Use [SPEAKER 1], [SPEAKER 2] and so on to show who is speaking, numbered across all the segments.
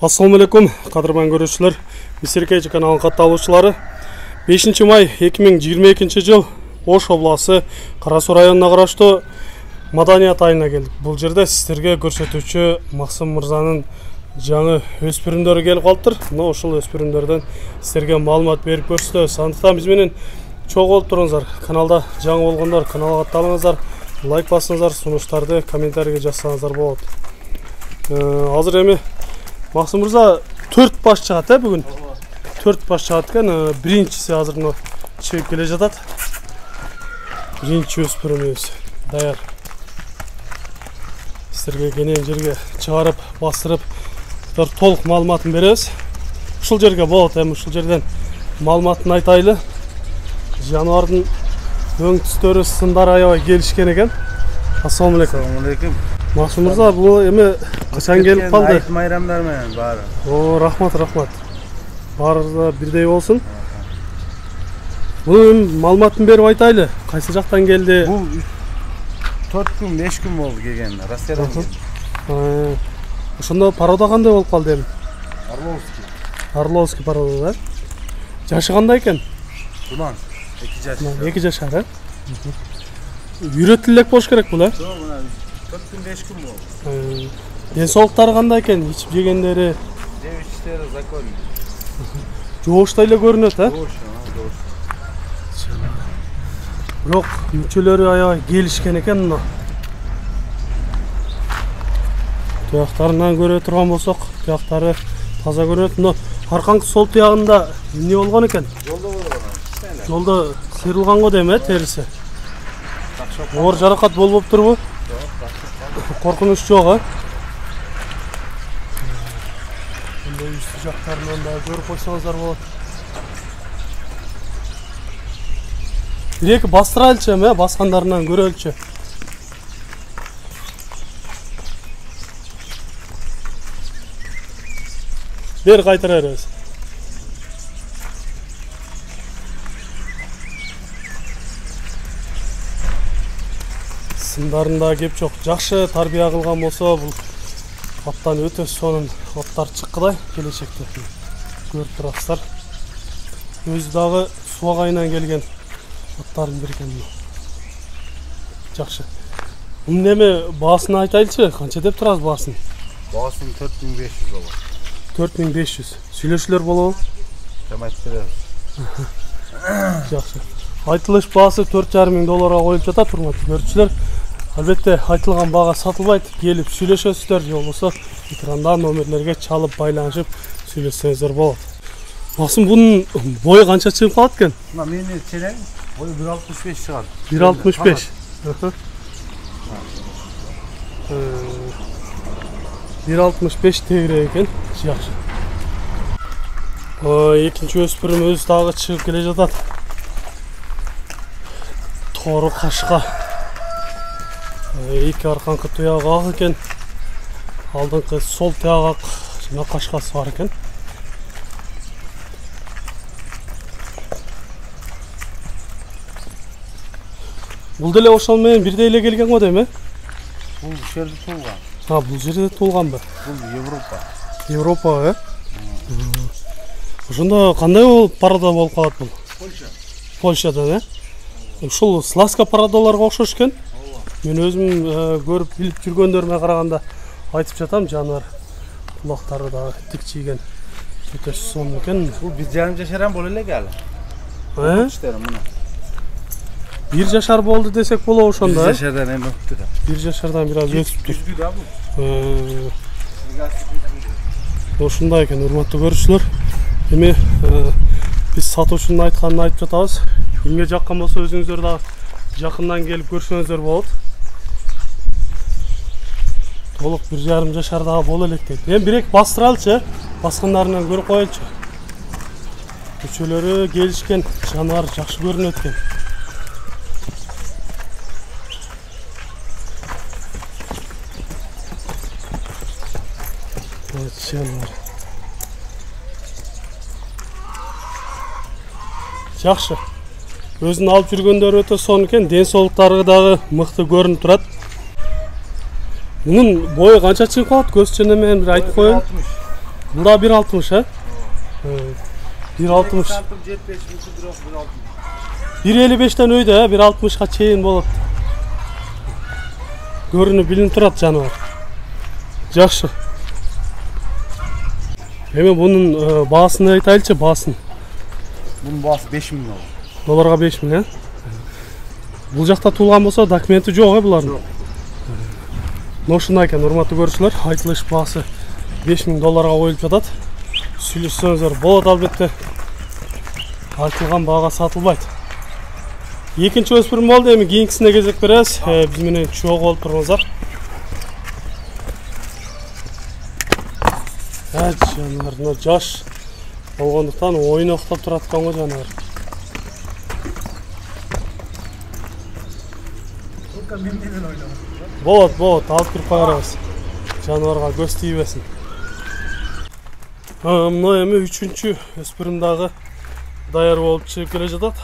[SPEAKER 1] Assalamu alaikum, qadırman görüşçüler. Misirkeci kanalının катталуучулары. 5 май 2022 жыл Ош обласы Карасу районуна караштуу Маданият айына келдик. Бул жерде сиздерге көрсөтүүчү Максым мырзанын жаңы өспүрүмдөрү келип калыптыр. Мына ошол өспүрүмдөрдөн сиздерге маалымат берип көрсөтөбүз. Андыктан биз менен чогуу болуп туруңуздар. Каналда жаңы болгондор каналга катталыңыздар, лайк басыңыздар, сунуштарды комментарийге жазсаңыздар болот. Азыр эми Максым мырза 4 баш чыгат бүгүн. 4 баш чыгат экен. Биринчиси азыр мына чыгып келе жатат. Биринчи өспүрүмүбүз даяр. Сиздерге кенен жерге чыгарып, бастырып, толук маалыматын беребиз. Ушул жерге болот, эми ушул жерден маалыматын айтайлы. Жаныбардын өң түстөрү, сындары аябай келишкен экен. Ассаламу алейкум.
[SPEAKER 2] Ассаламу алейкум.
[SPEAKER 1] Максым мырза, бул эми качан келип калды?
[SPEAKER 2] Айт майрамдар менен баары.
[SPEAKER 1] О, рахмат. Баарыңызга бирдей болсун. Бунун маалыматын берип айтайлы. Кайсы жактан келди?
[SPEAKER 2] Бул 4 күн, 5 күн болду келген. Россиядан келди.
[SPEAKER 1] Ошондо порода кандай болуп калды эми?
[SPEAKER 2] Орловский
[SPEAKER 1] порода, да? Жашы кандай экен?
[SPEAKER 2] Улан 2 жаш.
[SPEAKER 1] 2 жашар, Үйрөтүлүп болуш керек бул,
[SPEAKER 2] 4 күн, 5 күн болду.
[SPEAKER 1] Ден соолуктары кандай экен? Ичип жегендери?
[SPEAKER 2] Жеп ичиштери законный.
[SPEAKER 1] Жооштой эле көрүнөт,
[SPEAKER 2] Жоош.
[SPEAKER 1] Бирок мүчөлөрү аябай келишкен экен мына. Тыяктарынан көрө турган болсок, тыяктары таза көрүнөт. Мына аркаңкы сол тыягында эмне болгон экен?
[SPEAKER 2] Жолдо болгон.
[SPEAKER 1] Жолдо сыйрылган го дейм, терisi. Оор жаракат болуп турбу?
[SPEAKER 2] Жок,
[SPEAKER 1] Коркунуч жок, Мындай үстү жактарынан да көрүп койсоңуздар болот. Бир-эки бастырайлычы, баскандарынан көрөлчү. Бер кайтара беребиз. Сындарында кеп жок. Жакшы тарбия кылган болсо, бул аттан өтө сонун аттар чыккыдай келечекте. Көрүп турасыздар. Өзү дагы суак айынан келген аттардын бири экен. Жакшы. Мунун эми баасын айтайлычы, канча деп турасыз баасын?
[SPEAKER 2] Баасын 4500 болот.
[SPEAKER 1] 4500. Сүйлөшүүлөр болобу?
[SPEAKER 2] Кем айтып беребиз.
[SPEAKER 1] Жакшы. Айтылыш баасы $4,500 коюлуп жатат, урматтуу көрүүчүлөр. Албетте айтылган баага сатылбайт. Келип сүйлөшөсүздөр, же болбосо экрандан номерлерге чалып байланышып сүйлөшсөңүздөр болот. Максым, бунун бою канча чыгып калат экен?
[SPEAKER 2] Мына мени ченең бою 1.65 чыгат.
[SPEAKER 1] 1.65. 1.65 тегире экен. Жакшы. Экинчи өспүрүмүбүз дагы чыгып келе жатат. Тору кашка. Эки арканкы туягы ак экен. Алдыңкы сол туягы ак, жана кашкасы бар экен. Бул деле ошол менен бирдей эле келген го дейм,
[SPEAKER 2] Бул жерде туулган.
[SPEAKER 1] Бул жерде туулганбы?
[SPEAKER 2] Бул Европа.
[SPEAKER 1] Европа, Ошондо кандай порода болуп калат бул? Польшадан, Ушул сласка породаларга окшош экен. Мен өзүм көрүп билип жүргөндөрүмө караганда айтып жатам, жаныбар кулактары да тикчийген. Өтө сонун экен.
[SPEAKER 2] Бул 1,5 жашардан боло элек алы. Мына.
[SPEAKER 1] 1 жашар болду десек болобу ошондо,
[SPEAKER 2] 1 жашардан эми өттү да.
[SPEAKER 1] 1 жашардан бир аз өсүптүр.
[SPEAKER 2] Түздү да бул.
[SPEAKER 1] Ошондой экен, урматтуу көрүүчүлөр. Эми биз сатуучунун айтканын айтып жатабыз. Кимге жаккан болсо өзүңүздөр да жакындан келип көрсөңүздөр болот. Толук 1,5 жашардагы боло элек дейт. Эми бирек бастыралчы, баскандарынан көрүп коелчу. Көчөлөрү келишкен, жаныбар жакшы көрүнөт экен. Жаныбар. Жакшы. Өзүн алып жүргөндөр өтө сонун экен, ден соолуктары дагы мыкты көрүнүп турат. Bunun boyu kança çıkıp kaldı? Göz çene men bir ayıp koyun. Bunda 1.60 ha? 1.60.
[SPEAKER 2] Santım 75 mümkün 1.60.
[SPEAKER 1] 1.55'ten öydü ha, 1.60'ga çeyin болады. Görünüp bilinip turат жаныбар. Жақсы. Эми бунун баасын айтайлычы, баасын.
[SPEAKER 2] Bunun bağısı 5 milyon olur.
[SPEAKER 1] Долларга 5 000, ha? Бул жакта туулган болсо документи жок, булардын.
[SPEAKER 2] Жок.
[SPEAKER 1] Ошондой экен, урматтуу көрүүчүлөр, айтылыш баасы 5 000 долларга коюлуп жатат. Сүйлөшсөңүздөр болот албетте. Айтылган баага сатылбайт. Экинчи өспүрүм болду, эми кийинкисине кезек беребиз. Биз менен чогуу болуп туруңуздар. Жаныбар, жаш болгондуктан ойноктоп турат экен го жаныбар. Болот, алып кирип коербиз. Жаныбарга көз тийбесин. Мына эми 3-чү өспүрүм дагы даяр болуп чыгып келе жатат.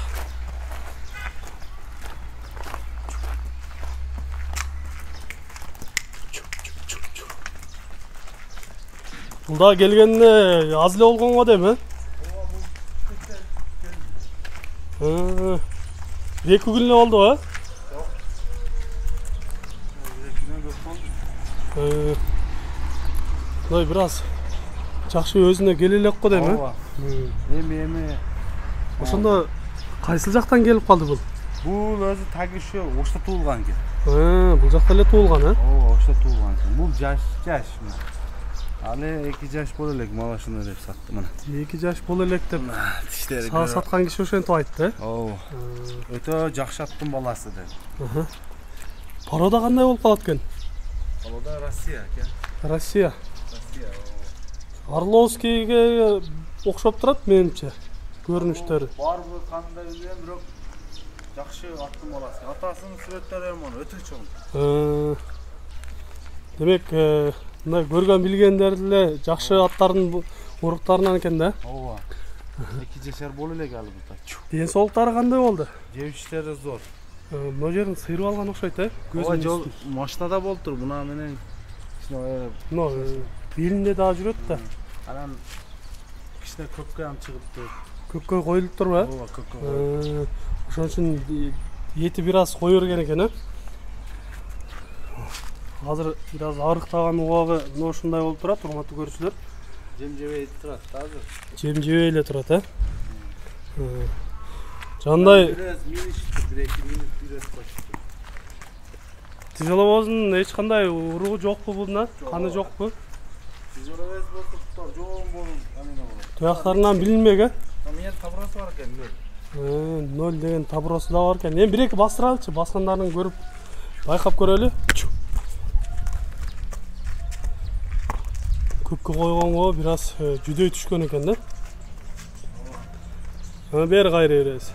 [SPEAKER 1] Бул да келгенине аз эле болгон го дейм, 2 күн эле болду, а? Мындай бир аз жакшы өзүнө келе элек го дейм,
[SPEAKER 2] Эми
[SPEAKER 1] ошондо кайсыл жактан келип калды бул?
[SPEAKER 2] Бул өзү тагышы ошто туулган экен.
[SPEAKER 1] Бул жакта эле туулган,
[SPEAKER 2] Ошто туулган экен. Бул жаш. Але 2 жаш боло элек малашыны деп сатты мына.
[SPEAKER 1] 2 жаш боло элек деп.
[SPEAKER 2] Тиштери.
[SPEAKER 1] Саткан киши ошентип айтты,
[SPEAKER 2] Өтө жакшы аттын баласы деп.
[SPEAKER 1] Парода кандай болуп калат экен?
[SPEAKER 2] Парода Россия экен.
[SPEAKER 1] Россия. Орловскийге окшоп турат менимче. Көрүнүштөрү.
[SPEAKER 2] Барбы кандай билем, бирок жакшы аттын баласы. Атасынын сүрөттөрү эми өтө чоң. Демек, мына
[SPEAKER 1] көргөн билгендер эле жакшы аттардын уруктарынан экен да.
[SPEAKER 2] 2 жашар боло элек алы бул.
[SPEAKER 1] Ден соолуктары кандай болду?
[SPEAKER 2] Жебиштери зор.
[SPEAKER 1] Мына жерин сыйрып алган окшойт,
[SPEAKER 2] Жол машинада болуптур, буна менен
[SPEAKER 1] белинде дагы жүрөт да.
[SPEAKER 2] Анан кичине көккө ham чыгыптыр.
[SPEAKER 1] Көккө коюлуп турбу?
[SPEAKER 2] Көккө.
[SPEAKER 1] Ошон үчүн эти бир аз кое берген экен, Азыр бир аз арыктаган убагы мына ушундай болуп турат, урматтуу көрүүчүлөр.
[SPEAKER 2] Жем жебей турат азыр.
[SPEAKER 1] Жем жебей эле турат, Жандай тизолобоздун эч кандай уругу жокпу булна? Каны жокпу?
[SPEAKER 2] Тизолобоз болуп жоон болуп амина болот.
[SPEAKER 1] Туяктарынан билинбек,
[SPEAKER 2] Менин табырасы бар экен,
[SPEAKER 1] 0 деген табырасы да бар экен. Эми бир-эки бастыралычы, баскандарын көрүп байкап көрөлү. Көккө койгонго бир аз жүдөй түшкөн экен да. Бери кайра беребиз.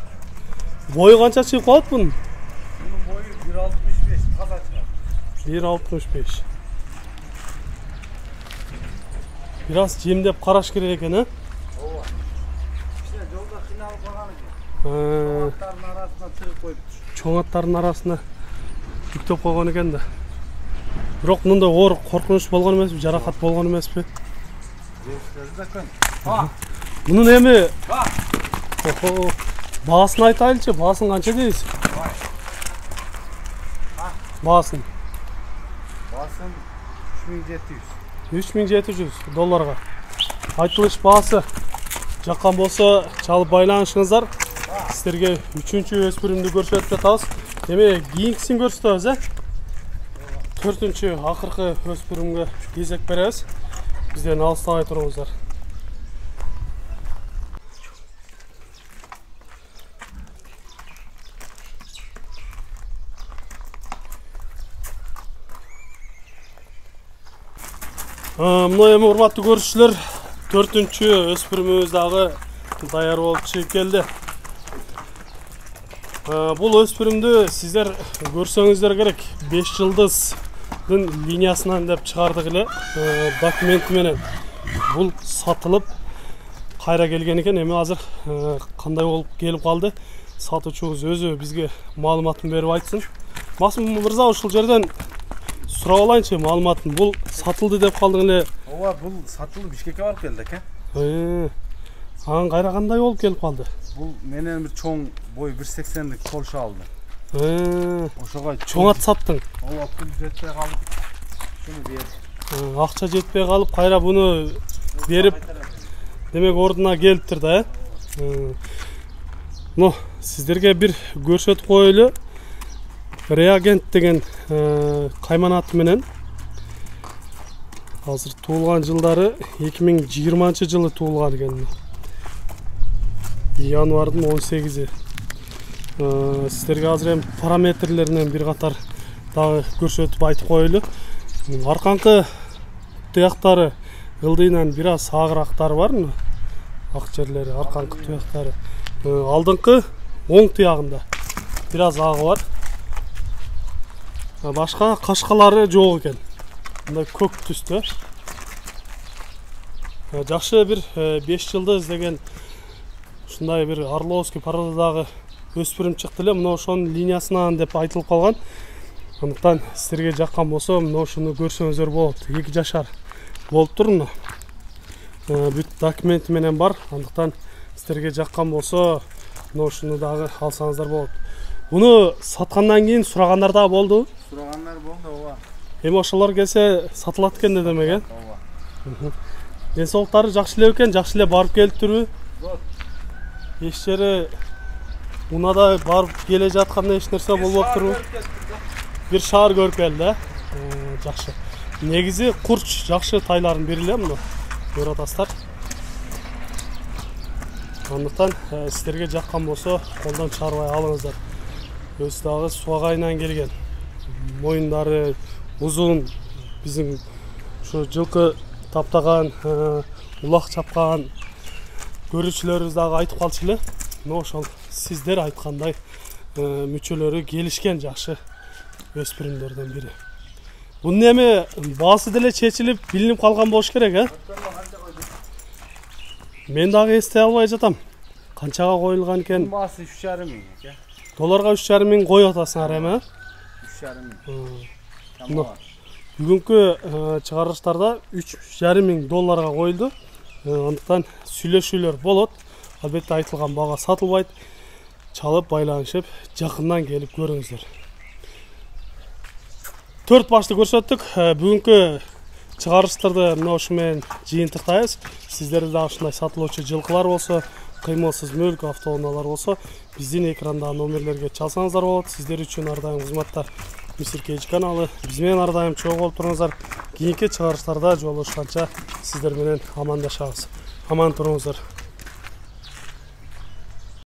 [SPEAKER 1] Бою канча чыгып калат бунун?
[SPEAKER 2] Bunun boyu 1.65 таза чыгат.
[SPEAKER 1] 1.65. Бир аз жемдеп караш керек экен,
[SPEAKER 2] Ооба. Кичине жолдо кыйналып калган экен. Аттардын арасына тыгып коюптур.
[SPEAKER 1] Чоң аттардын арасына жүктөп койгон экен да. Бирок мындай оор коркунуч болгон эмеспи, жаракат болгон эмеспи? Мунун эми баасын айтайлычы, баасын канча дейсиз? Баасын 3700 долларга. Айтылыш баасы жаккан болсо чалып байланышыңыздар. Сиздерге 3-чү өспүрүмдү көрсөтүп жатабыз. Эми кийинкисин көрсөтөбүз, 4-чү акыркы өспүрүмгө кезек беребиз. Бизден алыстабай туруңуздар. Мына эми урматтуу көрүүчүлөр, 4-чү өспүрүмүбүз дагы даяр болуп чыгып келди. Бул өспүрүмдү сиздер көрсөңүздөр керек. 5 жылдыздын линиясынан деп чыгардык эле документи менен. Бул сатылып кайра келген экен. Эми азыр кандай болуп келип калды? Сатуучубуз өзү бизге маалыматын берип айтсын. Максим мырза, ушул жерден сурап алайынчы маалыматын. Бул сатылды деп калдың эле.
[SPEAKER 2] Ооба, бул сатылып Бишкекке алып келдик,
[SPEAKER 1] Анын кайра кандай болуп келип калды?
[SPEAKER 2] Бул менен бир чоң бой 1.80-лик Польша алды. Ошого
[SPEAKER 1] чоң ат саттың.
[SPEAKER 2] Ооба, пул жетпей калып, шуну берди.
[SPEAKER 1] Акча жетпей калып, кайра буну берип, демек ордуна келиптир да, Ну, сиздерге бир көрсөтүп коелу. Реагент деген кайман аты менен азыр туулган жылдары 2020-жылы туулган экен. Январдын 18-и. Сиздерге азыр эми параметрлеринен бир катар дагы көрсөтүп айтып коелу. Арканкы туяктары ылдыйынан бир аз агырактары бар. Ак жерлери, арканкы туяктары. Алдыңкы оң туягында бир аз агы бар. Башка кашкалары жок экен. Мындай көк түстө. Жакшы бир 5 жылды издеген ушундай бир Орловский породадагы өспүрүм чыкты эле. Мына ошонун линиясынан деп айтылып калган. Андыктан сиздерге жаккан болсо, мына ушуну көрсөңүздөр болот. 2 жашар болуп тур мына. Бүт документи менен бар. Андыктан сиздерге жаккан болсо, мына ушуну дагы алсаңыздар болот. Буну саткандан кийин сурагандар да болду.
[SPEAKER 2] Сурагандар болду, ооба.
[SPEAKER 1] Эми ошолор келсе сатылат экен демек,
[SPEAKER 2] Ооба.
[SPEAKER 1] Ден соолуктары жакшы эле экен, жакшы эле барып келиптирби? Эч жери унада барып келе жатканда эч нерсе болбоптурбу? Бир шаар көрүп келди, жакшы. Негизи курч жакшы тайларын бериле мына. Көрүп атасыздар. Андыктан сиздерге жаккан болсо, колдон чыгарбай алыңыздар. Өзү дагы суагайынан келген. Моюндары узун, биздин ушу жылкы таптаган, улак чапкан көрүүчүлөрүбүз дагы айтып калчу эле. Мына ошол сиздер айткандай мүчөлөрү келишкен жакшы өспүрүмдөрдөн бири. Бунун эми баасы деле чечилип, билинип калган болуш керек, Мен дагы эстей албай жатам. Канчага коюлган экен?
[SPEAKER 2] Баасы 3,5 миң,
[SPEAKER 1] Долларга 3,5 миң коюп атасыңар эми,
[SPEAKER 2] 3,5 миң.
[SPEAKER 1] Бүгүнкү чыгарылыштарда 3,5 миң долларга коюлду. Андыктан сүйлөшүүлөр болот. Албетте айтылган бага сатылбайт. Чалып, байланышып, жакындан келип көрүңүздөр. 4 башты көрсөттүк. Бүгүнкү чыгарылыштарды мына ушу менен жыйынтыктайбыз. Сиздерде дагы ушундай сатылуучу жылкылар болсо, кыймылсыз мүлк, автоунаалар болсо, биздин экрандагы номерлерге чалсаңыздар болот. Сиздер үчүн ар дайым кызматта Мистер Кейдж каналы. Биз менен ар дайым чогуу болуп туруңуздар. Кийинки чыгарылыштарда жолугушканча сиздер менен амандашабыз. Аман туруңуздар.